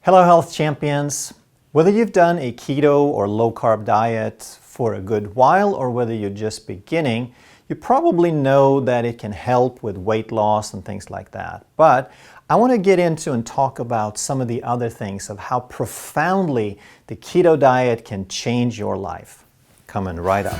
Hello health champions! Whether you've done a keto or low carb diet for a good while or whether you're just beginning, you probably know that it can help with weight loss and things like that. But I want to get into and talk about some of the other things of how profoundly the keto diet can change your life. Coming right up.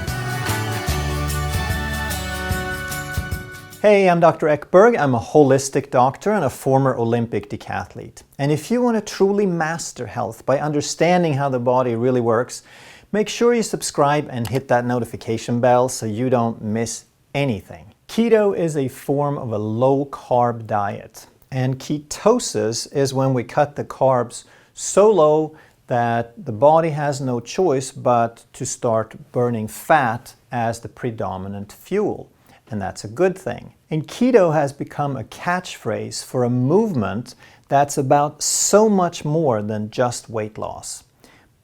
Hey, I'm Dr. Ekberg. I'm a holistic doctor and a former Olympic decathlete. And if you want to truly master health by understanding how the body really works, make sure you subscribe and hit that notification bell so you don't miss anything. Keto is a form of a low-carb diet. And ketosis is when we cut the carbs so low that the body has no choice but to start burning fat as the predominant fuel. And that's a good thing. And keto has become a catchphrase for a movement that's about so much more than just weight loss.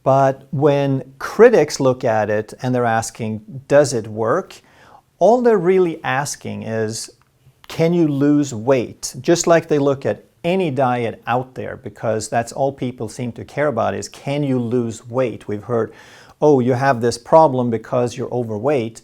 But when critics look at it and they're asking, does it work? All they're really asking is, can you lose weight? Just like they look at any diet out there, because that's all people seem to care about is, can you lose weight? We've heard, oh, you have this problem because you're overweight.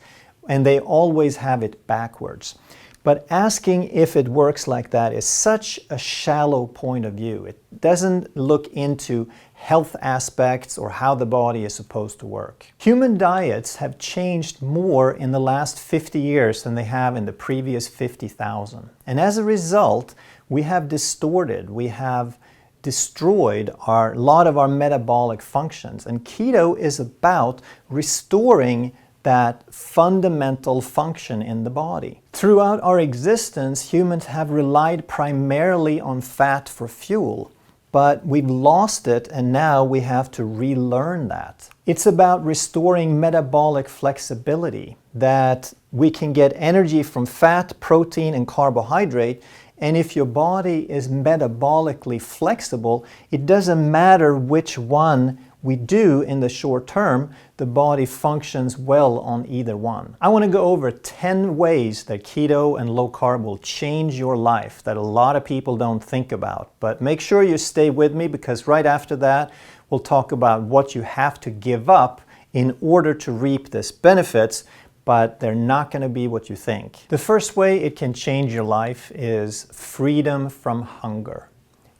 And they always have it backwards. But asking if it works like that is such a shallow point of view. It doesn't look into health aspects or how the body is supposed to work. Human diets have changed more in the last 50 years than they have in the previous 50,000. And as a result, we have distorted, we have destroyed a lot of our metabolic functions. And keto is about restoring that fundamental function in the body. Throughout our existence, humans have relied primarily on fat for fuel, but we've lost it and now we have to relearn that. It's about restoring metabolic flexibility, that we can get energy from fat, protein, and carbohydrate. And if your body is metabolically flexible, it doesn't matter which one we do in the short term, the body functions well on either one. I want to go over 10 ways that keto and low carb will change your life that a lot of people don't think about. But make sure you stay with me, because right after that, we'll talk about what you have to give up in order to reap these benefits, but they're not going to be what you think. The first way it can change your life is freedom from hunger.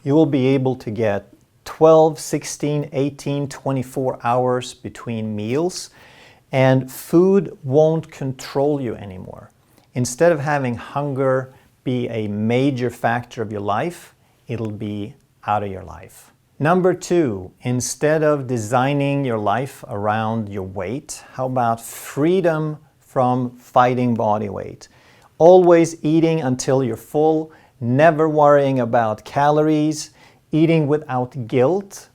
You will be able to get 12, 16, 18, 24 hours between meals, and food won't control you anymore. Instead of having hunger be a major factor of your life, it'll be out of your life. Number 2, instead of designing your life around your weight, how about freedom from fighting body weight? Always eating until you're full, never worrying about calories, eating without guilt,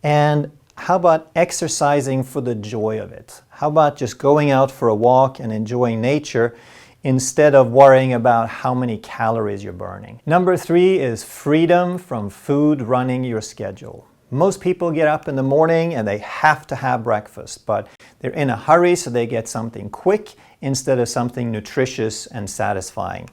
and how about exercising for the joy of it? How about just going out for a walk and enjoying nature instead of worrying about how many calories you're burning? Number 3 is freedom from food running your schedule. Most people get up in the morning and they have to have breakfast, but they're in a hurry, so they get something quick instead of something nutritious and satisfying.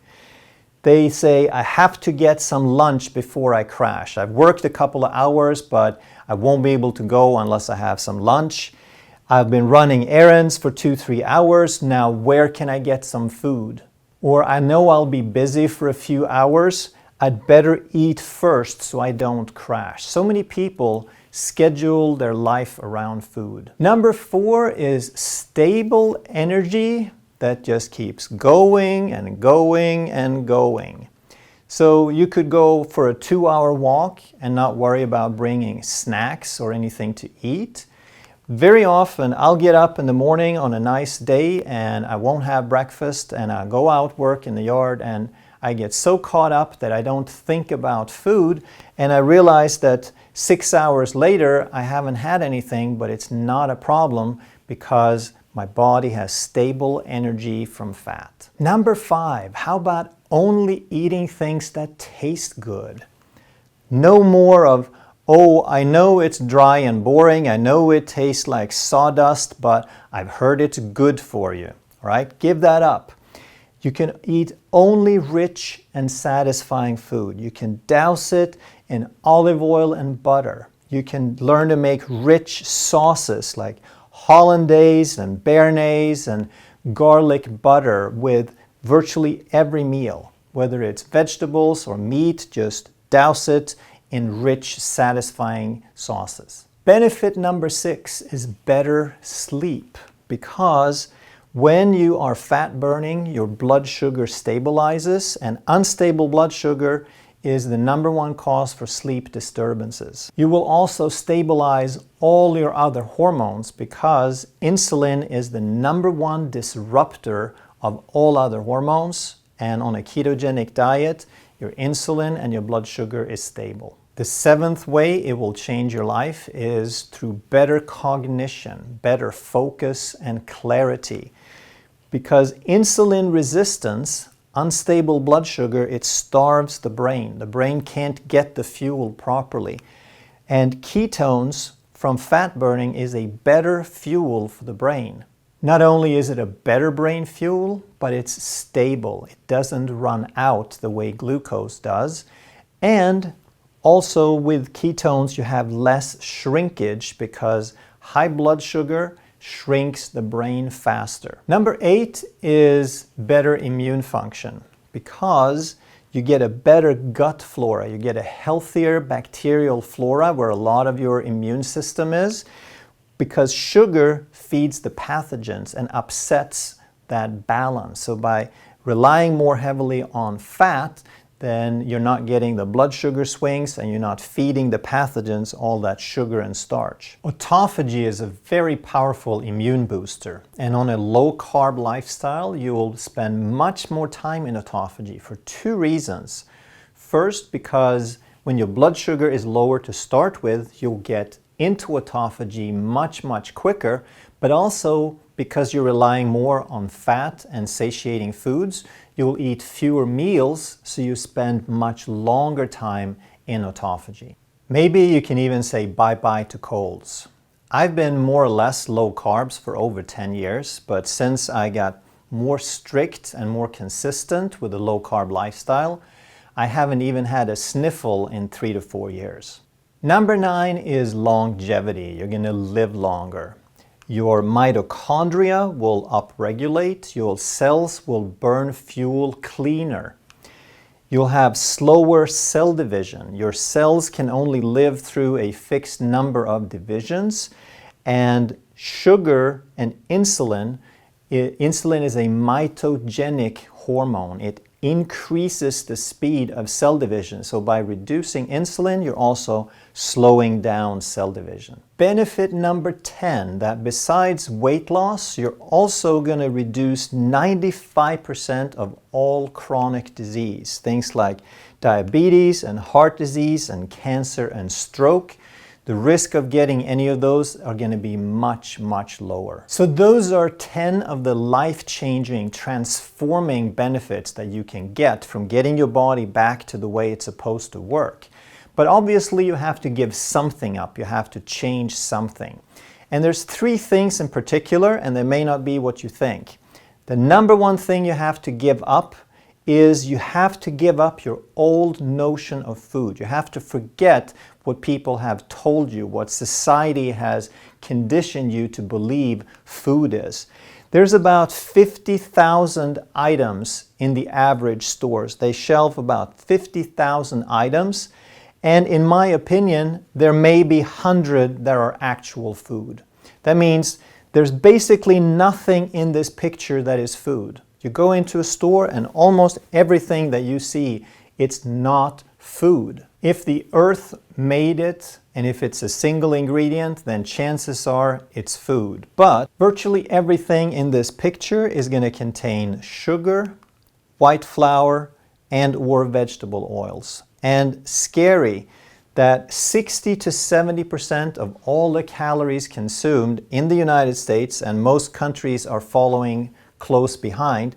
They say, I have to get some lunch before I crash. I've worked a couple of hours, but I won't be able to go unless I have some lunch. I've been running errands for 2-3 hours. Now, where can I get some food? Or I know I'll be busy for a few hours. I'd better eat first so I don't crash. So many people schedule their life around food. Number 4 is stable energy that just keeps going and going and going. So you could go for a 2-hour walk and not worry about bringing snacks or anything to eat. Very often I'll get up in the morning on a nice day and I won't have breakfast, and I'll go out, work in the yard, and I get so caught up that I don't think about food, and I realize that 6 hours later I haven't had anything, but it's not a problem because my body has stable energy from fat. Number 5, how about only eating things that taste good? No more of, oh, I know it's dry and boring, I know it tastes like sawdust, but I've heard it's good for you, right? Give that up. You can eat only rich and satisfying food. You can douse it in olive oil and butter. You can learn to make rich sauces like hollandaise and béarnaise and garlic butter with virtually every meal. Whether it's vegetables or meat, just douse it in rich, satisfying sauces. Benefit number 6 is better sleep, because when you are fat burning, your blood sugar stabilizes, and unstable blood sugar is the #1 cause for sleep disturbances. You will also stabilize all your other hormones, because insulin is the #1 disruptor of all other hormones, and on a ketogenic diet, your insulin and your blood sugar is stable. The 7th way it will change your life is through better cognition, better focus and clarity. Because insulin resistance, unstable blood sugar, it starves the brain. The brain can't get the fuel properly. And ketones from fat burning is a better fuel for the brain. Not only is it a better brain fuel, but it's stable. It doesn't run out the way glucose does. And also with ketones, you have less shrinkage, because high blood sugar shrinks the brain faster. Number 8 is better immune function, because you get a better gut flora. You get a healthier bacterial flora where a lot of your immune system is, because sugar feeds the pathogens and upsets that balance. So by relying more heavily on fat, then you're not getting the blood sugar swings and you're not feeding the pathogens all that sugar and starch. Autophagy is a very powerful immune booster, and on a low-carb lifestyle, you will spend much more time in autophagy for 2 reasons. First, because when your blood sugar is lower to start with, you'll get into autophagy much quicker, but also because you're relying more on fat and satiating foods, you'll eat fewer meals, so you spend much longer time in autophagy. Maybe you can even say bye-bye to colds. I've been more or less low carbs for over 10 years, but since I got more strict and more consistent with a low-carb lifestyle, I haven't even had a sniffle in 3 to 4 years. Number 9 is longevity. You're going to live longer. Your mitochondria will upregulate, your cells will burn fuel cleaner. You'll have slower cell division. Your cells can only live through a fixed number of divisions, and sugar and insulin is a mitogenic hormone. It increases the speed of cell division. So by reducing insulin, you're also slowing down cell division. Benefit number 10, that besides weight loss, you're also going to reduce 95% of all chronic disease. Things like diabetes and heart disease and cancer and stroke. The risk of getting any of those are going to be much lower. So those are 10 of the life-changing, transforming benefits that you can get from getting your body back to the way it's supposed to work. But obviously you have to give something up. You have to change something. And there's 3 things in particular, and they may not be what you think. The #1 thing you have to give up is you have to give up your old notion of food. You have to forget what people have told you, what society has conditioned you to believe food is. There's about 50,000 items in the average stores. They shelve about 50,000 items, and in my opinion, there may be 100 that are actual food. That means there's basically nothing in this picture that is food. You go into a store and almost everything that you see, it's not food. If the earth made it, and if it's a single ingredient, then chances are it's food. But virtually everything in this picture is going to contain sugar, white flour, and/or vegetable oils. And scary that 60 to 70% of all the calories consumed in the United States, and most countries are following close behind,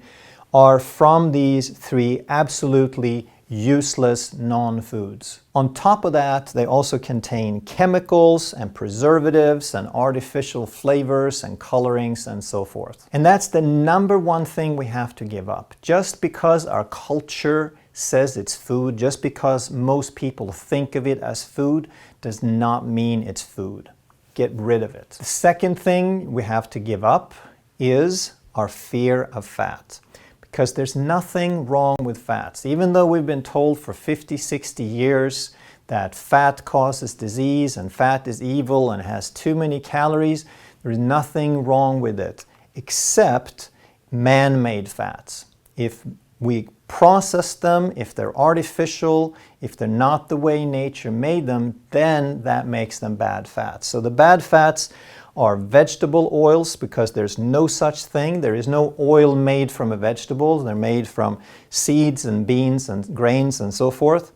are from these 3 absolutely useless non-foods. On top of that, they also contain chemicals and preservatives and artificial flavors and colorings and so forth. And that's the #1 thing we have to give up. Just because our culture says it's food, just because most people think of it as food, does not mean it's food. Get rid of it. The second thing we have to give up is our fear of fat. Because there's nothing wrong with fats. Even though we've been told for 50, 60 years that fat causes disease and fat is evil and has too many calories, there's nothing wrong with it except man-made fats. If we process them, if they're artificial, if they're not the way nature made them, then that makes them bad fats. So the bad fats are vegetable oils, because there's no such thing. There is no oil made from a vegetable. They're made from seeds and beans and grains and so forth.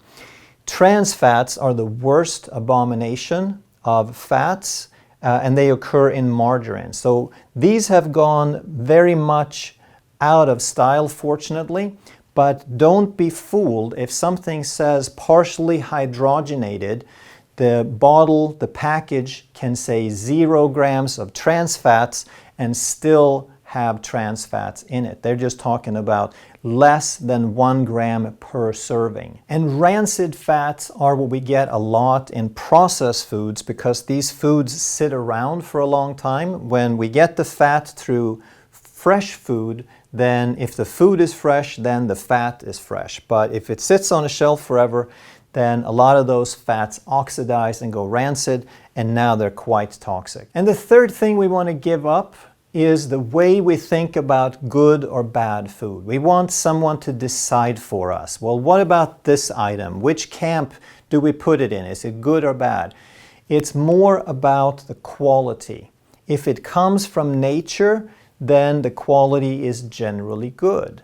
Trans fats are the worst abomination of fats, and they occur in margarine. So these have gone very much out of style, fortunately, but don't be fooled if something says partially hydrogenated. The bottle, the package can say 0 grams of trans fats and still have trans fats in it. They're just talking about less than 1 gram per serving. And rancid fats are what we get a lot in processed foods, because these foods sit around for a long time. When we get the fat through fresh food, then if the food is fresh, then the fat is fresh. But if it sits on a shelf forever, then a lot of those fats oxidize and go rancid, and now they're quite toxic. And the third thing we want to give up is the way we think about good or bad food. We want someone to decide for us. Well, what about this item? Which camp do we put it in? Is it good or bad? It's more about the quality. If it comes from nature, then the quality is generally good.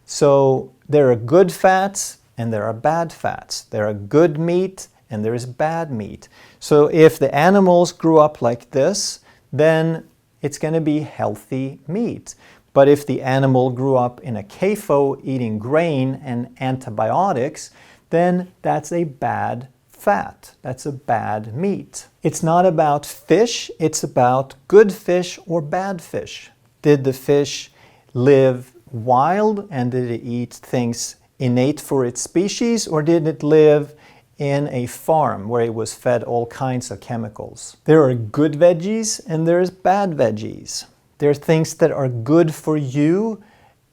So there are good fats and there are bad fats. There are good meat and there is bad meat. So if the animals grew up like this, then it's going to be healthy meat. But if the animal grew up in a CAFO eating grain and antibiotics, then that's a bad fat. That's a bad meat. It's not about fish, it's about good fish or bad fish. Did the fish live wild and did it eat things innate for its species, or did it live in a farm where it was fed all kinds of chemicals? There are good veggies and there's bad veggies. There are things that are good for you,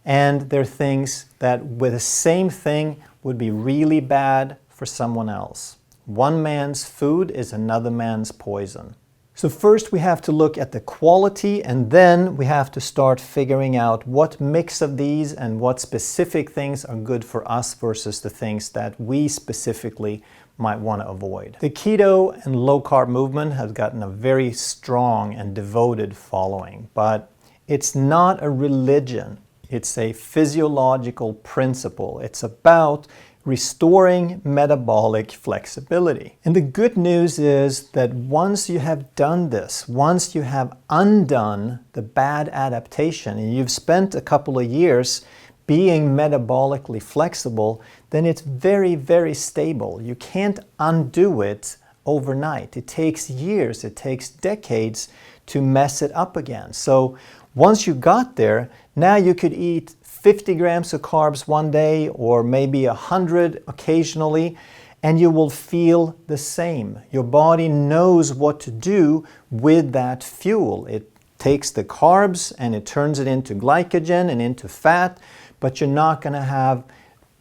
and there are things that with the same thing would be really bad for someone else. One man's food is another man's poison. So first we have to look at the quality, and then we have to start figuring out what mix of these and what specific things are good for us versus the things that we specifically might want to avoid. The keto and low carb movement has gotten a very strong and devoted following, but it's not a religion. It's a physiological principle. It's about restoring metabolic flexibility. And the good news is that once you have done this, once you have undone the bad adaptation and you've spent a couple of years being metabolically flexible, then it's very, very stable. You can't undo it overnight. It takes years, it takes decades to mess it up again. So once you got there, now you could eat 50 grams of carbs one day or maybe 100 occasionally, and you will feel the same. Your body knows what to do with that fuel. It takes the carbs and it turns it into glycogen and into fat, but you're not going to have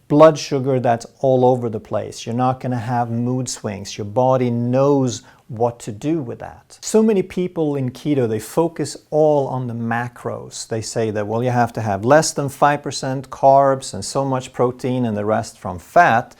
blood sugar that's all over the place. You're not going to have mood swings. Your body knows what to do with that. So many people in keto, they focus all on the macros. They say that, well, you have to have less than 5% carbs and so much protein and the rest from fat.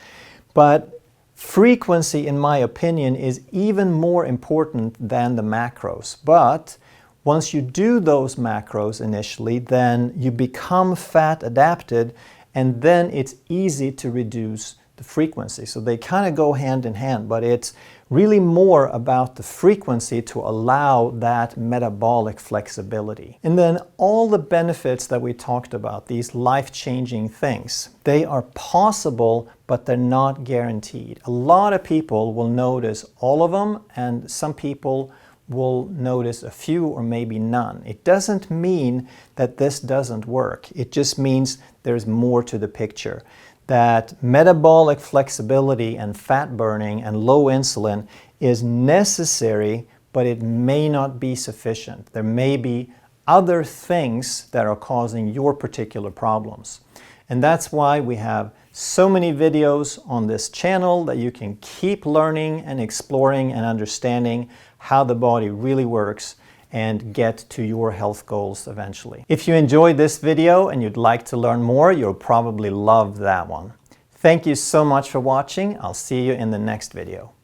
But frequency, in my opinion, is even more important than the macros. But once you do those macros initially, then you become fat adapted, and then it's easy to reduce the frequency. So they kind of go hand in hand, but it's really more about the frequency to allow that metabolic flexibility. And then all the benefits that we talked about, these life-changing things, they are possible, but they're not guaranteed. A lot of people will notice all of them, and some people will notice a few or maybe none. It doesn't mean that this doesn't work. It just means there's more to the picture. that metabolic flexibility and fat burning and low insulin is necessary, but it may not be sufficient. There may be other things that are causing your particular problems. And that's why we have so many videos on this channel that you can keep learning and exploring and understanding how the body really works and get to your health goals eventually. If you enjoyed this video and you'd like to learn more, you'll probably love that one. Thank you so much for watching. I'll see you in the next video.